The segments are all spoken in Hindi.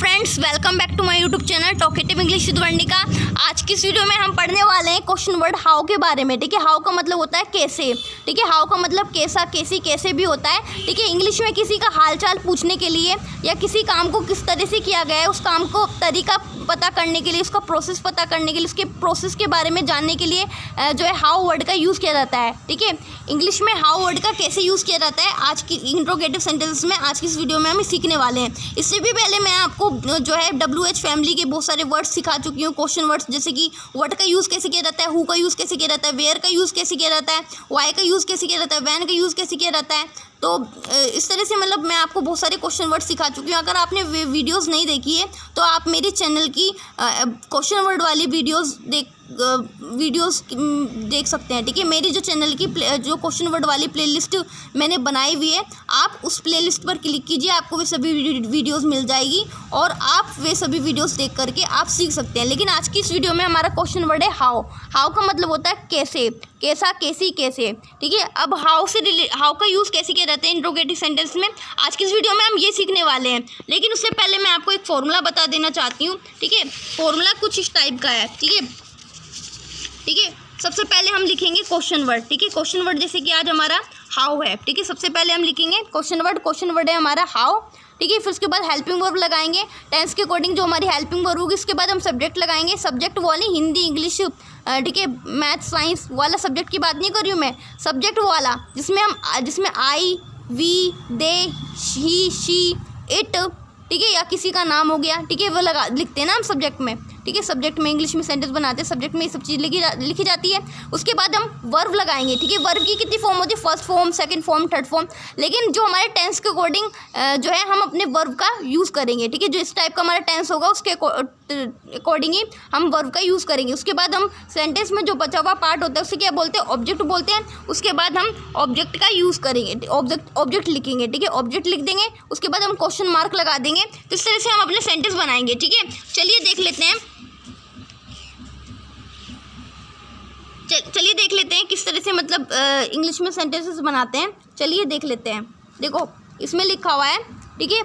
Friends, welcome back to my YouTube channel talkative English with Varnika. आज की इस वीडियो में हम पढ़ने वाले हैं क्वेश्चन वर्ड हाउ के बारे में। ठीक है, हाउ का मतलब होता है कैसे। ठीक है, हाउ का मतलब कैसा, कैसी, कैसे भी होता है। ठीक है, इंग्लिश में किसी का हालचाल पूछने के लिए या किसी काम को किस तरह से किया गया है, उस काम को तरीका पता करने के लिए, उसका प्रोसेस पता करने के लिए, उसके प्रोसेस के बारे में जानने के लिए जो है हाउ वर्ड का यूज़ किया जाता है। ठीक है, इंग्लिश में हाउ वर्ड का कैसे यूज़ किया जाता है आज की इंट्रोगेटिव सेंटेंसेस में आज की इस वीडियो में हम सीखने वाले हैं। इससे भी पहले मैं आपको जो है WH फैमिली के बहुत सारे वर्ड्स सिखा चुकी हूँ, क्वेश्चन वर्ड्स, जैसे कि व्हाट का यूज़ कैसे किया जाता है, हु का यूज़ कैसे किया जाता है, वेयर का यूज़ कैसे किया जाता है, वाई का यूज़ कैसे किया जाता है, वैन का यूज़ कैसे किया जाता है। तो इस तरह से मतलब मैं आपको बहुत सारे क्वेश्चन वर्ड सिखा चुकी हूँ। अगर आपने वीडियोस नहीं देखी है तो आप मेरे चैनल की क्वेश्चन वर्ड वाली वीडियोस देख सकते हैं। ठीक है, मेरी जो चैनल की जो क्वेश्चन वर्ड वाली प्लेलिस्ट मैंने बनाई हुई है, आप उस प्लेलिस्ट पर क्लिक कीजिए, आपको वे सभी वीडियोस मिल जाएगी और आप वे सभी वीडियोस देख करके आप सीख सकते हैं। लेकिन आज की इस वीडियो में हमारा क्वेश्चन वर्ड है हाउ। हाउ का मतलब होता है कैसे, कैसा, कैसी, कैसे। ठीक है, अब हाउ का यूज़ कैसे किया जाता है इंट्रोगेटिव सेंटेंस में, आज की इस वीडियो में हम ये सीखने वाले हैं। लेकिन उससे पहले मैं आपको एक फॉर्मूला बता देना चाहती हूँ। ठीक है, फॉर्मूला कुछ इस टाइप का है। ठीक है, सबसे पहले हम लिखेंगे क्वेश्चन वर्ड। ठीक है, क्वेश्चन वर्ड जैसे कि आज हमारा हाउ है। ठीक है, सबसे पहले हम लिखेंगे क्वेश्चन वर्ड है हमारा हाउ। ठीक है, फिर उसके बाद हेल्पिंग वर्ब लगाएंगे टेंस के अकॉर्डिंग, जो हमारी हेल्पिंग वर्ब होगी। इसके बाद हम सब्जेक्ट लगाएंगे, सब्जेक्ट वाली हिंदी, इंग्लिश, ठीक है, मैथ, साइंस वाला सब्जेक्ट की बात नहीं कर रही हूँ मैं, सब्जेक्ट वाला जिसमें I, we, they, he, she, it, ठीक है, या किसी का नाम हो गया। ठीक है, वो लिखते हैं ना हम सब्जेक्ट में। ठीक है, सब्जेक्ट में इंग्लिश में सेंटेंस बनाते हैं, सब्जेक्ट में ये सब चीज़ लिखी जाती है। उसके बाद हम वर्ब लगाएंगे। ठीक है, वर्ब की कितनी फॉर्म होती है, first form, second form, third form. लेकिन जो हमारे टेंस के अकॉर्डिंग जो है हम अपने वर्ब का यूज़ करेंगे। ठीक है, जो इस टाइप का हमारा टेंस होगा उसके अकॉर्डिंग ही हम वर्ब का यूज़ करेंगे। उसके बाद हम सेंटेंस में जो बचा हुआ पार्ट होता है उसे क्या बोलते हैं, ऑब्जेक्ट बोलते हैं। उसके बाद हम ऑब्जेक्ट का यूज़ करेंगे, ऑब्जेक्ट लिखेंगे। ठीक है, ऑब्जेक्ट लिख देंगे, उसके बाद हम क्वेश्चन मार्क लगा देंगे। तो इस तरह से हम अपने सेंटेंस बनाएंगे। ठीक है, चलिए देख लेते हैं किस तरह से मतलब इंग्लिश में सेंटेंसेस बनाते हैं। चलिए देख लेते हैं। देखो, इसमें लिखा हुआ है। ठीक है,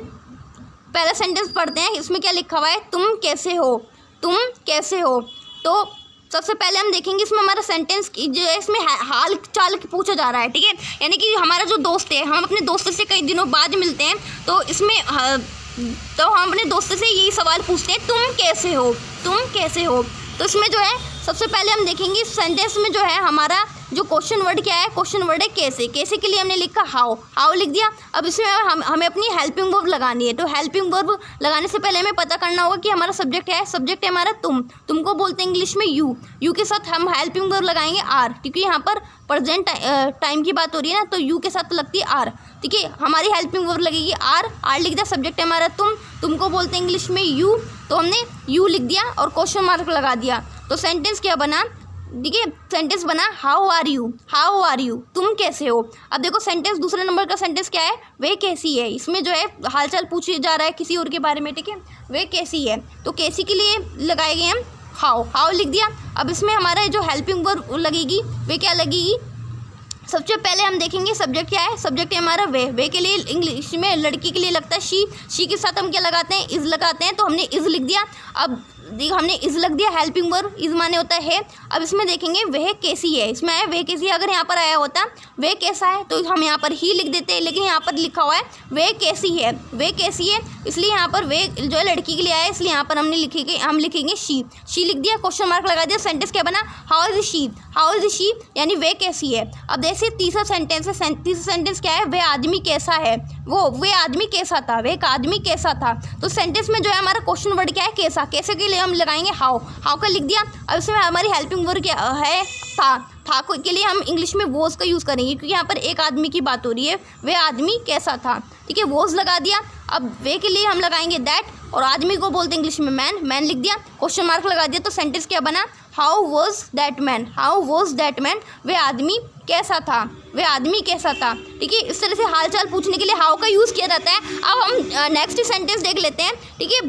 पहला सेंटेंस पढ़ते हैं। इसमें क्या लिखा हुआ है, तुम कैसे हो, तुम कैसे हो। तो सबसे पहले हम देखेंगे इसमें हमारा सेंटेंस जो है इसमें हाल चाल पूछा जा रहा है। ठीक है, यानी कि हमारा जो दोस्त है, हम अपने दोस्त से कई दिनों बाद मिलते हैं, तो इसमें तो हम अपने दोस्त से यही सवाल पूछते हैं, तुम कैसे हो, तुम कैसे हो। तो इसमें जो है सबसे पहले हम देखेंगे इस सेंटेंस में जो है हमारा जो क्वेश्चन वर्ड क्या है, क्वेश्चन वर्ड है कैसे। कैसे के लिए हमने लिखा हाउ लिख दिया। अब इसमें हमें अपनी हेल्पिंग वर्ब लगानी है। तो हेल्पिंग वर्ब लगाने से पहले हमें पता करना होगा कि हमारा सब्जेक्ट है, सब्जेक्ट है हमारा तुमको बोलते हैं इंग्लिश में यू के साथ हम हेल्पिंग वर्ब लगाएंगे आर, क्योंकि यहाँ पर प्रेजेंट टाइम की बात हो रही है ना, तो यू के साथ लगती है आर। ठीक है, हमारी हेल्पिंग वर्ब लगेगी आर लिख दिया। सब्जेक्ट है हमारा तुमको बोलते हैं इंग्लिश में यू, तो हमने यू लिख दिया और क्वेश्चन मार्क लगा दिया। तो सेंटेंस क्या बना, ठीक है, सेंटेंस बना हाउ आर यू, तुम कैसे हो। अब देखो सेंटेंस दूसरे नंबर का सेंटेंस क्या है, वे कैसी है। इसमें जो है हालचाल पूछा जा रहा है किसी और के बारे में। ठीक है, वे कैसी है, तो कैसी के लिए लगाए गए हम हाउ लिख दिया। अब इसमें हमारा जो हेल्पिंग वर्ब लगेगी वे क्या लगेगी, सबसे पहले हम देखेंगे सब्जेक्ट क्या है। सब्जेक्ट है हमारा वे के लिए इंग्लिश में लड़की के लिए लगता है शी के साथ हम क्या लगाते हैं, इज़ लगाते हैं, तो हमने इज़ लिख दिया। अब देखो हमने इज़ लग दिया, हेल्पिंग वर्ब इज़ माने होता है। अब इसमें देखेंगे वह कैसी है, इसमें आया वह कैसी है। अगर यहाँ पर आया होता वह कैसा है तो हम यहाँ पर ही लिख देते हैं, लेकिन यहाँ पर लिखा हुआ है वह कैसी है, इसलिए यहाँ पर वे जो है लड़की के लिए आया, इसलिए यहाँ पर हम लिखेंगे शी लिख दिया, क्वेश्चन मार्क लगा दिया। सेंटेंस क्या बना, हाउ इज़ शी, यानी वह कैसी है। अब जैसे तीसरा सेंटेंस क्या है, वह आदमी कैसा है, वह आदमी कैसा था, वह एक आदमी कैसा था। तो सेंटेंस में जो है हमारा क्वेश्चन वर्ड क्या है, कैसे के लिए हम लगाएंगे हाउ का लिख दिया। अब इसमें हमारी हेल्पिंग वर्ब क्या है, था के लिए हम इंग्लिश में वॉज का यूज़ करेंगे, क्योंकि यहाँ पर एक आदमी की बात हो रही है, वह आदमी कैसा था। ठीक है, वॉज लगा दिया। अब वे के लिए हम लगाएंगे दैट, और आदमी को बोलते हैं इंग्लिश में मैन लिख दिया, क्वेश्चन मार्क लगा दिया। तो सेंटेंस क्या बना, हाउ वॉज दैट मैन, वह आदमी कैसा था, ठीक है, इस तरह से हालचाल पूछने के लिए हाउ का यूज़ किया जाता है। अब हम नेक्स्ट सेंटेंस देख लेते हैं। ठीक है,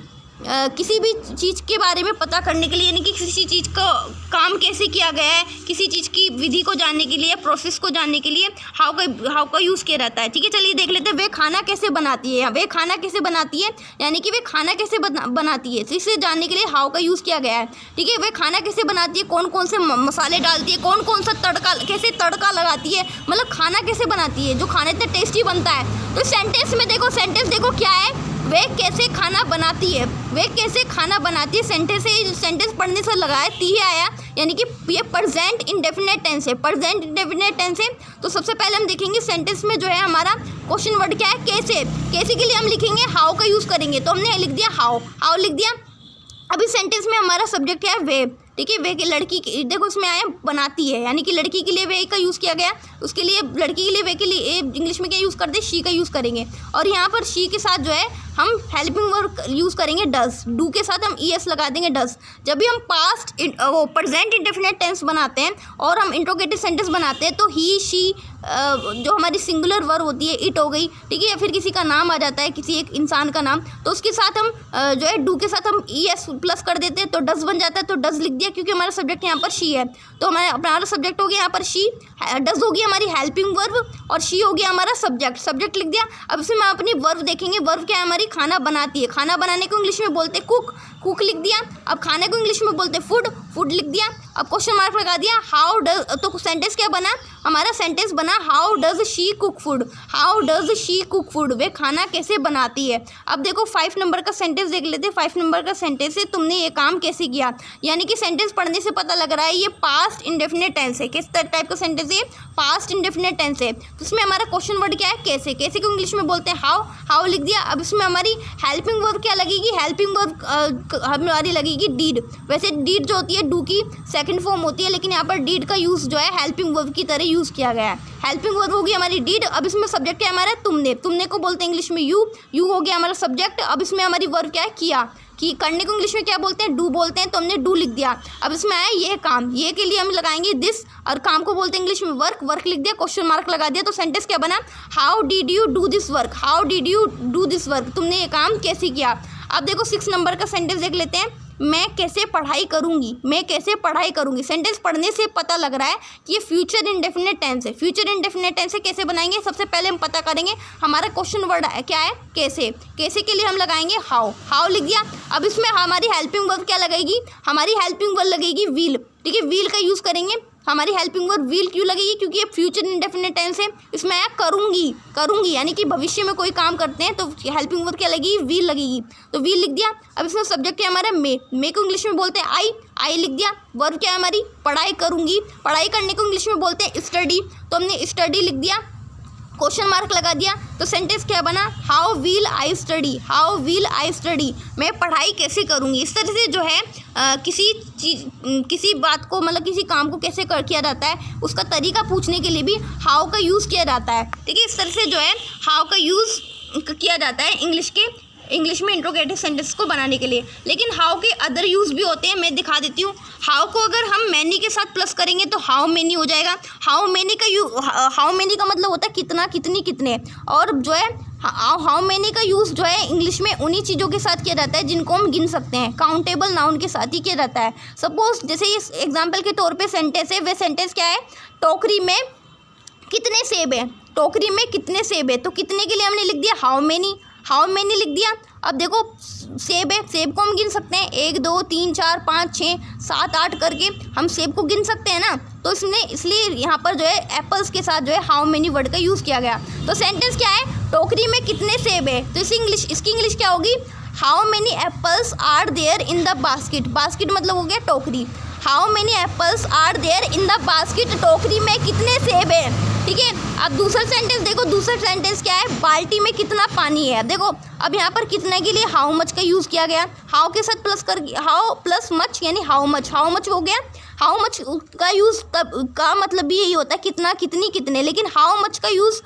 किसी भी चीज़ के बारे में पता करने के लिए, यानी कि किसी चीज़ का काम कैसे किया गया है, किसी चीज़ की विधि को जानने के लिए, प्रोसेस को जानने के लिए हाउ का यूज़ किया रहता है। ठीक है, चलिए देख लेते हैं वे खाना कैसे बनाती है। वे खाना कैसे बनाती है यानी कि वे खाना कैसे बनाती है, तो इसे जानने के लिए हाउ का यूज़ किया गया है। ठीक है, वे खाना कैसे बनाती है, कौन कौन से मसाले डालती है, कौन कौन सा कैसे तड़का लगाती है, मतलब खाना कैसे बनाती है जो खाना इतना टेस्टी बनता है। तो सेंटेंस में देखो, सेंटेंस देखो क्या है, वे कैसे खाना बनाती है, वे कैसे खाना बनाती है। सेंटेंस पढ़ने से लगाया ती आया, यानी कि ये प्रेजेंट इंडेफिनिट टेंस है, प्रेजेंट इंडेफिनिट टेंस है। तो सबसे पहले हम देखेंगे सेंटेंस में जो है हमारा क्वेश्चन वर्ड क्या है, कैसे। कैसे के लिए हम लिखेंगे हाउ का यूज़ करेंगे, तो हमने लिख दिया हाउ लिख दिया। अभी सेंटेंस में हमारा सब्जेक्ट है वे। ठीक है, वे की लड़की की, देखो उसमें आया बनाती है, यानी कि लड़की के लिए वे का यूज़ किया गया। उसके लिए लड़की के लिए वे के लिए इंग्लिश में क्या यूज़ करते हैं, शी का यूज़ करेंगे। और यहाँ पर शी के साथ जो है हम हेल्पिंग वर्ब यूज़ करेंगे डज, डू के साथ हम ईएस लगा देंगे डज। जब भी हम पास्ट प्रेजेंट इंडेफिनिट टेंस बनाते हैं और हम इंट्रोगेटिव सेंटेंस बनाते हैं, तो ही शी जो हमारी सिंगुलर वर्ब होती है इट हो गई, ठीक है, या फिर किसी का नाम आ जाता है, किसी एक इंसान का नाम, तो उसके साथ हम जो है डू के साथ हम ईएस प्लस कर देते हैं, तो डज बन जाता है। तो डज लिख दिया क्योंकि हमारा सब्जेक्ट यहाँ पर शी है, तो हमारा सब्जेक्ट हो गया यहाँ पर शी, डज होगी हमारी हेल्पिंग वर्ब और शी हो गया हमारा सब्जेक्ट लिख दिया। अब इसमें हम अपनी वर्ब देखेंगे, वर्ब क्या है हमारी, खाना बनाती है। खाना बनाने को इंग्लिश में बोलते हैं कुक लिख दिया। अब खाने को इंग्लिश में बोलते हैं फूड लिख दिया। अब क्वेश्चन मार्क लगा दिया, हाउ डज, तो सेंटेंस क्या बना, हमारा सेंटेंस बना how does she cook food, how does she cook food, वे खाना कैसे बनाती है। अब देखो 5 नंबर का सेंटेंस देख लेते हैं। 5 नंबर का सेंटेंस है, तुमने ये काम कैसे किया, यानी कि सेंटेंस पढ़ने से पता लग रहा है ये पास्ट इंडेफिनिट टेंस है। किस टाइप का सेंटेंस है, पास्ट इंडेफिनिट टेंस है। तो इसमें हमारा क्वेश्चन वर्ड क्या है, कैसे को इंग्लिश में बोलते हैं हाउ लिख दिया। अब इसमें हमारी हेल्पिंग वर्ब क्या लगेगी, हेल्पिंग वर्ब हमारी लगेगी डीड। वैसे डीड जो होती है डू की सेकंड फॉर्म होती है, लेकिन यहाँ पर डीड का यूज़ जो है हेल्पिंग वर्ब की तरह यूज़ किया गया है। हेल्पिंग वर्ब होगी हमारी डीड। अब इसमें सब्जेक्ट क्या है हमारा, तुमने को बोलते हैं इंग्लिश में यू हो गया हमारा सब्जेक्ट। अब इसमें हमारी वर्ब क्या है, किया, कि करने को इंग्लिश में क्या बोलते हैं, डू बोलते हैं, तो हमने डू लिख दिया। अब इसमें आया ये काम, ये के लिए हम लगाएंगे दिस, और काम को बोलते हैं इंग्लिश में वर्क लिख दिया, क्वेश्चन मार्क लगा दिया। तो सेंटेंस क्या बना, how did you do this work, how did you do this work, तुमने ये काम कैसे किया। अब देखो 6 नंबर का सेंटेंस देख लेते हैं, मैं कैसे पढ़ाई करूँगी। सेंटेंस पढ़ने से पता लग रहा है कि ये फ्यूचर इंडेफिनिट टेंस है। फ्यूचर इंडेफिनिट टेंस है, कैसे बनाएंगे, सबसे पहले हम पता करेंगे हमारा क्वेश्चन वर्ड क्या है, कैसे के लिए हम लगाएंगे हाउ लिख दिया। अब इसमें हमारी हेल्पिंग वर्ब क्या लगेगी, हमारी हेल्पिंग वर्ब लगेगी विल। ठीक है, विल का यूज़ करेंगे। हमारी हेल्पिंग वर्ब विल क्यों लगेगी, क्योंकि ये फ्यूचर इंडेफिनिट टेंस है। इसमें आया करूँगी, यानी कि भविष्य में कोई काम करते हैं, तो हेल्पिंग वर्ब क्या लगेगी, विल लगेगी, तो विल लिख दिया। अब इसमें सब्जेक्ट क्या हमारा मे को इंग्लिश में बोलते हैं आई लिख दिया। वर्ब क्या है हमारी, पढ़ाई करूँगी, पढ़ाई करने को इंग्लिश में बोलते हैं स्टडी, तो हमने स्टडी लिख दिया, क्वेश्चन मार्क लगा दिया। तो सेंटेंस क्या बना, हाउ विल आई स्टडी, मैं पढ़ाई कैसे करूँगी। इस तरह से जो है किसी बात को, मतलब किसी काम को कैसे किया जाता है, उसका तरीका पूछने के लिए भी हाउ का यूज़ किया जाता है। ठीक है, इस तरह से जो है हाउ का यूज़ किया जाता है इंग्लिश में इंट्रोगेटिव सेंटेंस को बनाने के लिए। लेकिन हाउ के अदर यूज़ भी होते हैं, मैं दिखा देती हूँ। हाउ को अगर हम मैनी के साथ प्लस करेंगे तो हाउ मैनी हो जाएगा। हाउ मैनी का मतलब होता है कितना, कितनी, कितने। और जो है हाउ मैनी का यूज़ जो है इंग्लिश में उन्हीं चीज़ों के साथ किया जाता है जिनको हम गिन सकते हैं, काउंटेबल नाउन के साथ ही किया जाता है। सपोज जैसे इस एग्जाम्पल के तौर पे सेंटेंस है, वे सेंटेंस क्या है, टोकरी में कितने सेब है, टोकरी में कितने सेब है, तो कितने के लिए हमने लिख दिया हाउ मैनी लिख दिया। अब देखो सेब है, सेब को हम गिन सकते हैं 1 2 3 4 5 6 7 8 करके हम सेब को गिन सकते हैं ना। तो इसलिए यहाँ पर जो है एप्पल्स के साथ जो है हाउ मैनी वर्ड का यूज़ किया गया। तो सेंटेंस क्या है, टोकरी में कितने सेब है, तो इसकी इंग्लिश क्या होगी, how many apples are there in the basket. Basket मतलब हो गया टोकरी। How many apples are there in the basket, टोकरी में कितने सेब है। ठीक है, अब दूसरा सेंटेंस देखो, दूसरा सेंटेंस क्या है, बाल्टी में कितना पानी है। देखो अब यहाँ पर कितने के लिए हाउ मच का यूज़ किया गया, हाउ के साथ प्लस कर, हाउ प्लस मच यानी हाउ मच हो गया। हाउ मच का यूज़ का मतलब भी यही होता है कितना, कितनी, कितने। लेकिन हाउ मच का यूज़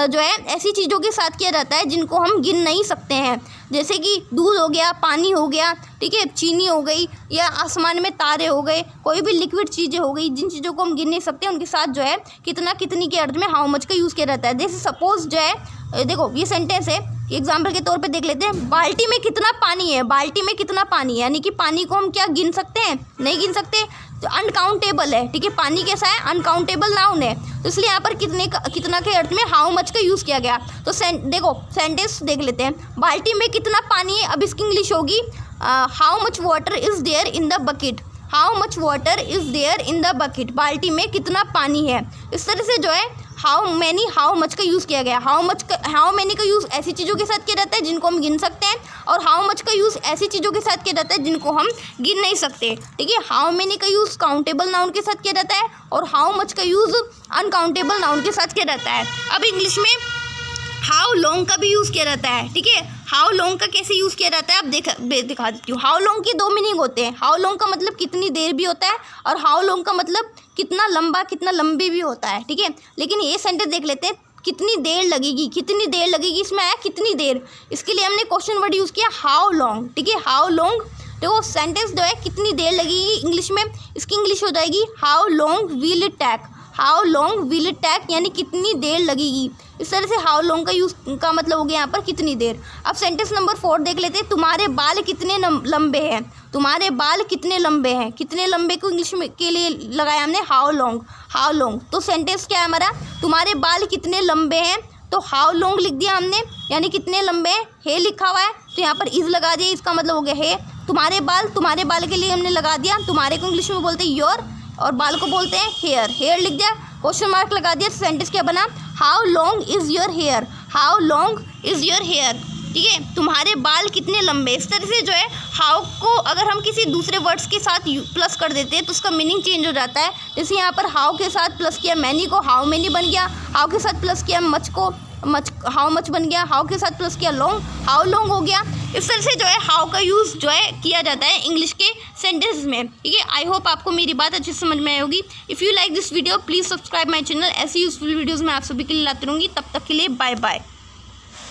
जो है ऐसी चीज़ों के साथ किया जाता है जिनको हम गिन नहीं सकते हैं, जैसे कि दूध हो गया, पानी हो गया, ठीक है, चीनी हो गई, या आसमान में तारे हो गए, कोई भी लिक्विड चीज़ें हो गई, जिन चीज़ों को हम गिन नहीं सकते उनके साथ जो है कितना, कितनी के अर्थ में हाउ मच का यूज़ किया जाता है। जैसे सपोज जो है देखो ये सेंटेंस है, एग्जाम्पल के तौर पे देख लेते हैं, बाल्टी में कितना पानी है, बाल्टी में कितना पानी है, यानी कि पानी को हम क्या गिन सकते हैं, नहीं गिन सकते, तो अनकाउंटेबल है, ठीक है। पानी कैसा है, अनकाउंटेबल नाउन है, तो इसलिए यहाँ पर कितना के अर्थ में हाउ मच का यूज़ किया गया। तो देखो सेंटेंस देख लेते हैं, बाल्टी में कितना पानी है, अब इसकी इंग्लिश होगी how much water is there in the bucket, how much water is there in the bucket, बाल्टी में कितना पानी है। इस तरह से जो है हाउ मैनी हाउ मच का यूज़ किया गया। हाउ मैनी का यूज़ ऐसी चीज़ों के साथ किया जाता है जिनको हम गिन सकते हैं, और हाउ मच का यूज़ ऐसी चीज़ों के साथ किया जाता है जिनको हम गिन नहीं सकते, ठीक है। हाउ मैनी का यूज़ काउंटेबल नाउन के साथ किया जाता है, और हाउ मच का यूज़ अनकाउंटेबल नाउन के साथ किया जाता है। अब इंग्लिश में हाउ लॉन्ग का भी यूज़ किया जाता है, ठीक है। हाउ लॉन्ग का कैसे यूज़ किया जाता है, अब दिखा देती हूँ। हाउ लॉन्ग के दो मीनिंग होते हैं, हाउ लॉन्ग का मतलब कितनी देर भी होता है, और हाउ लॉन्ग का मतलब कितना लंबा, कितना लंबी भी होता है, ठीक है। लेकिन ये सेंटेंस देख लेते हैं, कितनी देर लगेगी, कितनी देर लगेगी, इसमें आया कितनी देर, इसके लिए हमने क्वेश्चन वर्ड यूज़ किया हाउ लॉन्ग, ठीक है। हाउ लॉन्ग, तो सेंटेंस जो है कितनी देर लगेगी इंग्लिश में, इसकी इंग्लिश हो जाएगी how long will it take, how long will it take, यानी कितनी देर लगेगी। इस तरह से हाउ लॉन्ग का यूज़ का मतलब हो गया यहाँ पर कितनी देर। अब सेंटेंस नंबर 4 देख लेते हैं, तुम्हारे बाल कितने लंबे हैं, तुम्हारे बाल कितने लंबे हैं, कितने लंबे को इंग्लिश में के लिए लगाया हमने हाउ लॉन्ग, हाउ लॉन्ग। तो सेंटेंस क्या है हमारा, तुम्हारे बाल कितने लंबे हैं, तो हाउ लॉन्ग लिख दिया हमने, यानी कितने लंबे हैं, हे लिखा हुआ है तो यहाँ पर इज लगा दिया, इसका मतलब हो गया हे। तुम्हारे बाल के लिए हमने लगा दिया, तुम्हारे को इंग्लिश में बोलते हैं योर, और बाल को बोलते हैं हेयर, हेयर लिख दिया, क्वेश्चन मार्क लगा दिया। सेंटेंस क्या बना, how long is your hair, how long is your hair, ठीक है। तुम्हारे बाल कितने लंबे, इस तरह से जो है हाउ को अगर हम किसी दूसरे वर्ड्स के साथ प्लस कर देते हैं तो उसका मीनिंग चेंज हो जाता है। जैसे यहाँ पर हाउ के साथ प्लस किया मैनी को, हाउ मैनी बन गया, हाउ के साथ प्लस किया मच को, हाउ मच बन गया, हाउ के साथ प्लस किया लॉन्ग, हाउ लॉन्ग हो गया। इस तरह से जो है हाउ का यूज़ जो है किया जाता है इंग्लिश के सेंटेंस में, ठीक है। आई होप आपको मेरी बात अच्छी समझ में आई होगी। If you like this video please subscribe my channel, ऐसी यूजफुल वीडियोज़ मैं आप सभी के लिए लाती रहूँगी। तब तक के लिए बाय बाय।